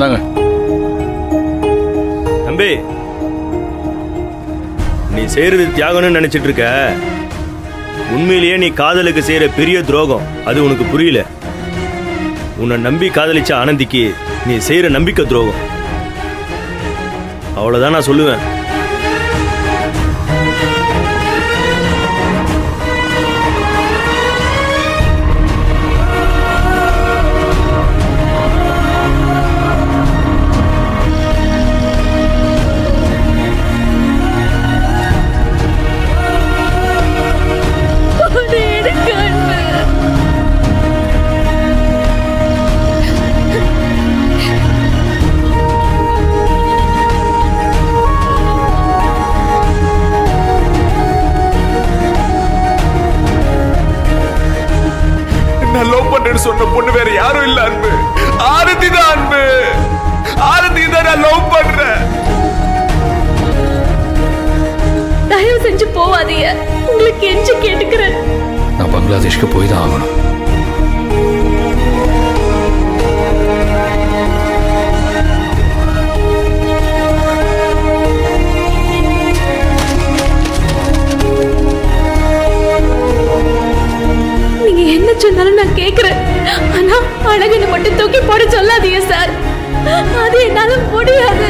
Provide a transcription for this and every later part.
இந்தாங்க. தம்பி, நீ செய்யறது தியாகம்னு நினைச்சிட்டு இருக்க. உண்மையிலேயே நீ காதலுக்கு செய்யற பெரிய துரோகம். அது உனக்கு புரியல. உன்னை நம்பி காதலிச்ச ஆனந்திக்கு நீ செய்யற நம்பிக்கை துரோகம். அவ்வளவுதான் நான் சொல்லுவேன். சொன்ன பொண்ணு வேற யாரும் இல்ல அன்பு. ஆரதி தான் அன்பு. ஆரதி தான் நான் லவ் பண்றேன். தயவு செஞ்சு போவாதீங்க. உங்களுக்கு கெஞ்சி கேட்டுக்கிறேன். நான் பங்களாதேஷ்க்கு போய் தான் ஆகணும். நீங்க என்ன சொன்னாலும் நான் கேக்குறேன். ஆனா அழகனை மட்டும் தூக்கி போட சொல்லாதீங்க சார். அது என்னால முடியாது.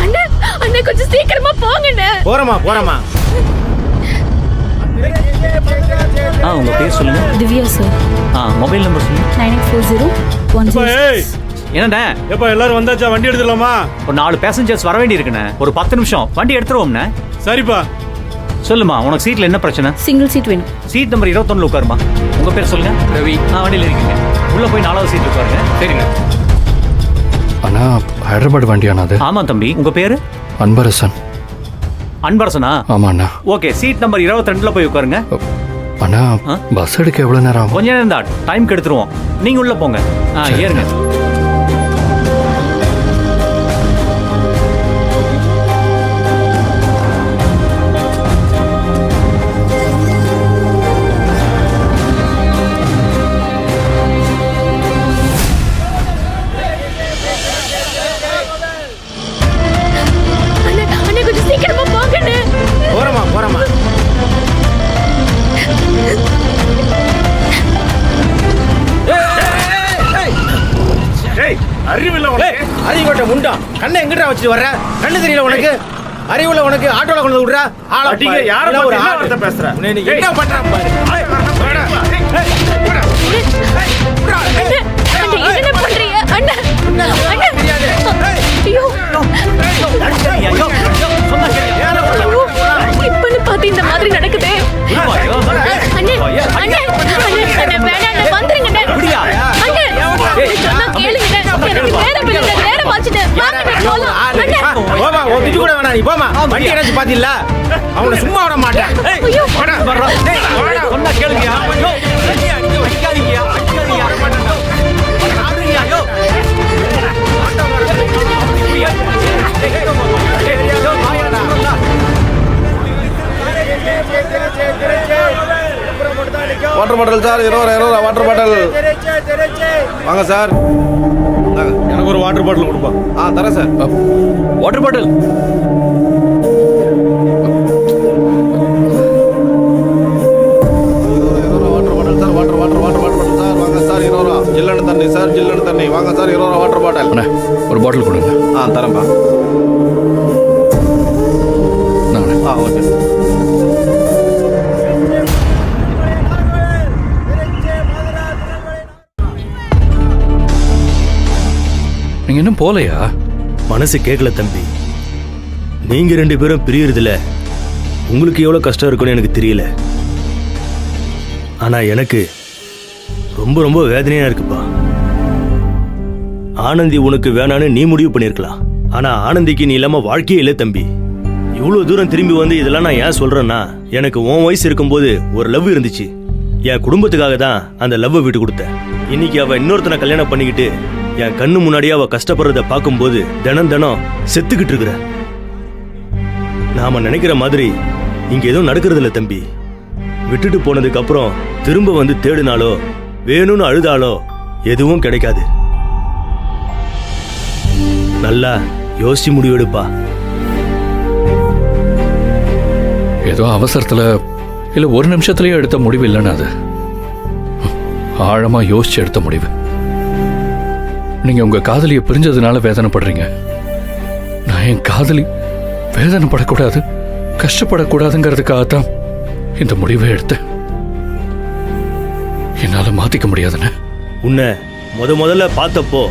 அண்ணா, அண்ணா கொஞ்சம் சீக்கிரமா போங்கண்ணே. போறமா. உங்க பேர் சொல்லுங்க. திவ்யா சார். மொபைல் நம்பர் சொல்லுங்க. 984010. என்னண்ணே எப்ப எல்லாரும் வந்தாச்சா? வண்டி எடுத்துடலாமா? ஒரு 4 பேசஞ்சர்ஸ் வர வேண்டி இருக்குண்ணே. ஒரு 10 நிமிஷம் வண்டி எடுத்துருவோம்ண்ணே. சரிப்பா. சொல்லுமா, உனக்கு சீட்ல என்ன பிரச்சனை? சிங்கிள் சீட் வேணும். சீட் நம்பர் 21 உட்காருமா. உங்க பேர் சொல்லுங்க. ரவி. வண்டியில் இருக்கீங்க. உள்ள போய் 4வது சீட் உட்காருங்க. சரிங்க. அண்ணா, ஹைதராபாத் வண்டியாண்ணா அது? ஆமா தம்பி. உங்க பேரு? அன்பரசன். அன்பரசனா? ஆமா அண்ணா. ஓகே, சீட் நம்பர் 22ல போய் உட்காருங்க. அண்ணா, பஸ் எடுக்க எவ்வளவு நேரம் ஆகும்? கொஞ்ச நேரம் தான், டைம் கெடுத்துருவோம். நீங்க உள்ள போங்க. ஏறுங்க. அண்ணா கொஞ்சம் சீக்கிரமா போங்கண்ணே. போறமா. அறிவில்ல உனக்கு? அறிவுட்ட முண்டா கண்ணை எங்கிட்ட வச்சுட்டு வர்ற? கண்ணு தெரியல உனக்கு? அறிவுல உனக்கு ஆட்டோல கொண்டு விடுறா? அடிங்க, யாரை பார்த்து என்ன வார்த்தை பேசுற? என்ன பண்றான் பாரு. அண்ணா, என்ன பண்றீங்க? அண்ணா. ஐயோ. இப்பன்னு பார்த்து இந்த மாதிரி நடக்குதே. அண்ணே, வேணாம், வந்துருங்க. சொன்னா கேளுங்க. எனக்கு நேரம் இல்லை, நேரம் ஆச்சுட்டு. போமா, உன் வீட்டு கூட வேணா. நீ போமா. வண்டி என்னாச்சு பாத்தீங்களா? அவனை சும்மா விட மாட்டேன். சொன்னா கேளுங்க. Water bottle sir, 20 water bottle. வாங்க சார். எனக்கு ஒரு வாட்டர் பாட்டில் கொடுப்பா. தரேன் sir. Water bottle. Water bottle sir. வாங்க சார், 20 ஜில்லன்னு தண்ணி சார், ஜில்லன்னு தண்ணி. வாங்க சார், 20 வாட்டர் பாட்டில். அண்ணா, ஒரு பாட்டில் கொடுங்க. தரேன்பா. ஓகே. நீங்க இன்னும் போலையா? மனசு கேட்கல தம்பி. நீங்க 2 பேரும் பிரியறதுல உங்களுக்கு எவ்வளவு கஷ்டம் இருக்குன்னு எனக்கு தெரியல. ஆனா எனக்கு ரொம்ப ரொம்ப வேதனையா இருக்குப்பா. ஆனந்தி உனக்கு வேணான்னு நீ முடிவு பண்ணிருக்கலாம். ஆனா ஆனந்திக்கு நீ இல்லாம வாழ்க்கையே இல்லை தம்பி. இவ்வளவு தூரம் திரும்பி வந்து இதெல்லாம் நான் ஏன் சொல்றேன்னா, எனக்கு உன் வயசு இருக்கும்போது ஒரு லவ் இருந்துச்சு. என் குடும்பத்துக்காக தான் அந்த லவ்வை விட்டு கொடுத்தேன். இன்னைக்கு அவ இன்னொருத்தனை கல்யாணம் பண்ணிக்கிட்டு என் கண்ணு முன்னாடியே அவ கஷ்டப்படுறத பார்க்கும்போது தினம் தினம் செத்துக்கிட்டு இருக்கிற. நாம நினைக்கிற மாதிரி இங்க எதுவும் நடக்கிறது இல்ல தம்பி. விட்டுட்டு போனதுக்கு அப்புறம் திரும்ப வந்து தேடினாலோ வேணும்னு அழுதாலோ எதுவும் கிடைக்காது. நல்லா யோசிச்சு முடிவெடுப்பா. ஏதோ அவசரத்துல இல்ல ஒரு நிமிஷத்துலயே எடுத்த முடிவு இல்லைன்னா அது ஆழமா யோசிச்சு எடுத்த முடிவு. நீங்க உங்க காதலியை பிரிஞ்சதுனால வேதனைப்படுறீங்க. நான் என் காதலி வேதனைப்படக்கூடாது, கஷ்டப்படக்கூடாதுங்கிறதுக்காகத்தான் இந்த முடிவை எடுத்தேன். என்னால மாத்திக்க முடியாதுன்னு. உன்னை முதல்ல பார்த்தப்போ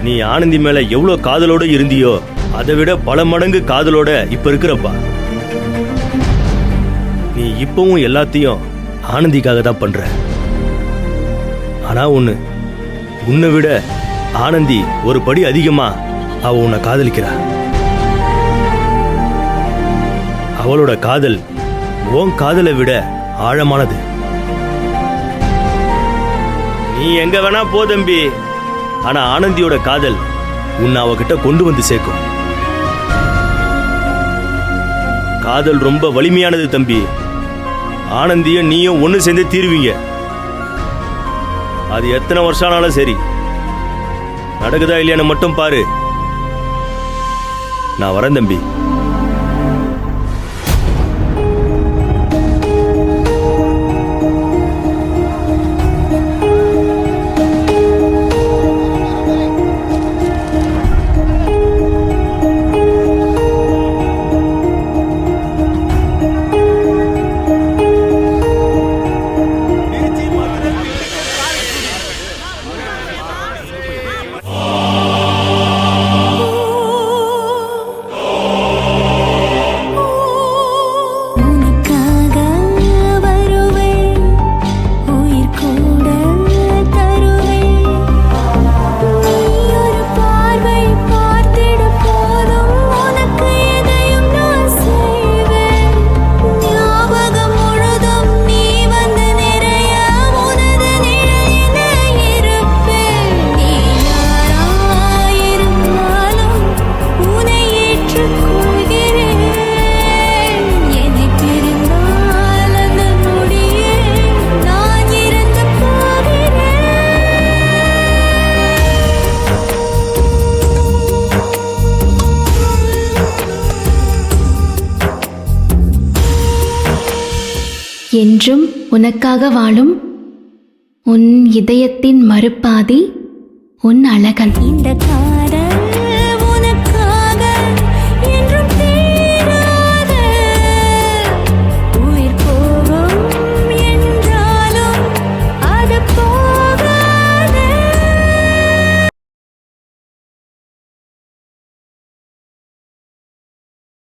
நீ ஆனந்தி மேல எவ்வளவு காதலோட இருந்தியோ அதை விட பல மடங்கு காதலோட இப்ப இருக்கிறப்பா. நீ இப்பவும் எல்லாத்தையும் ஆனந்திக்காக தான் பண்ற. ஆனா உன்னை விட ஆனந்தி ஒரு படி அதிகமா அவ உன்னை காதலிக்கிறா. அவளோட காதல் உன் காதலை விட ஆழமானது. நீ எங்க வேணா போ தம்பி, ஆனா ஆனந்தியோட காதல் உன்னை அவகிட்ட கொண்டு வந்து சேர்க்கும். காதல் ரொம்ப வலிமையானது தம்பி. ஆனந்தியும் நீயும் ஒண்ணு சேர்ந்து தீருவீங்க. அது எத்தனை வருஷம் ஆனாலும் சரி. நடக்குதா இல்லையான்னு மட்டும் பாரு. நான் வரேன் தம்பி. என்றும் உனக்காக வாழும் உன் இதயத்தின் மறுபாதி உன் அழகன். இந்த